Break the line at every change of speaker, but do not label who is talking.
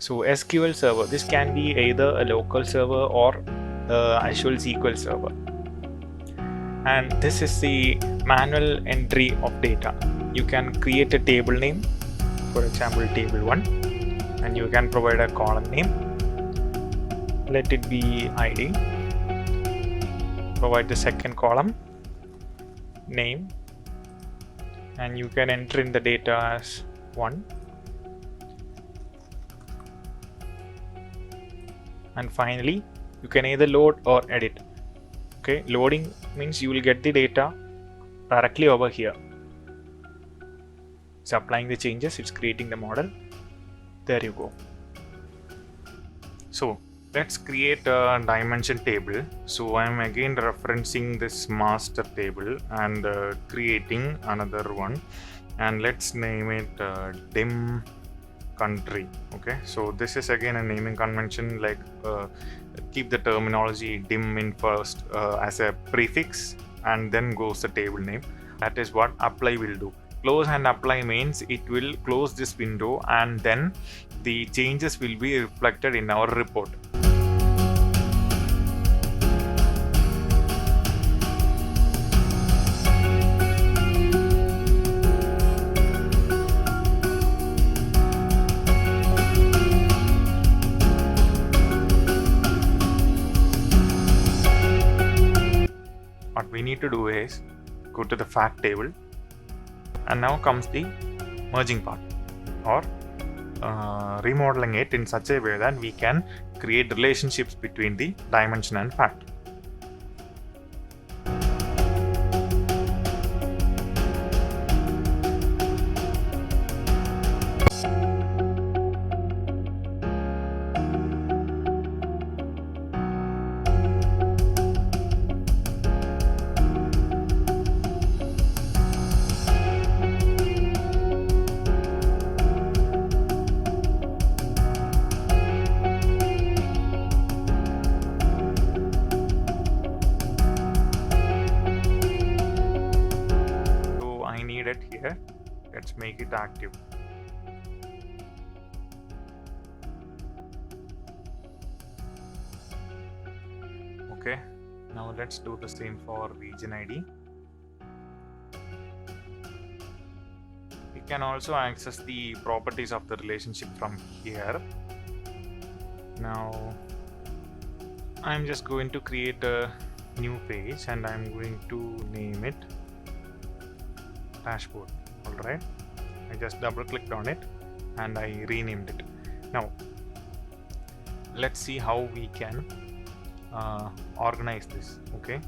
So SQL server, this can be either a local server or Azure SQL server. And this is the manual entry of data. You can create a table name, for example table 1, and you can provide a column name. Let it be ID. Provide the second column name, and you can enter in the data as 1. And finally, you can either load or edit. Okay, loading means you will get the data directly over here. It's applying the changes, it's creating the model. There you go. So let's create a dimension table. So I'm again referencing this master table and creating another one, and let's name it dim country. Okay, so this is again a naming convention, like keep the terminology dim in first as a prefix, and then goes the table name. That is what apply will do. Close and apply means it will close this window and then the changes will be reflected in our report. What we need to do is go to the fact table, and now comes the merging part, or remodeling it in such a way that we can create relationships between the dimension and fact. It here, let's make it active. Okay, now let's do the same for region ID. We can also access the properties of the relationship from here. Now I'm just going to create a new page and I'm going to name it dashboard. Alright, I just double clicked on it and I renamed it. Now let's see how we can organize this. Okay,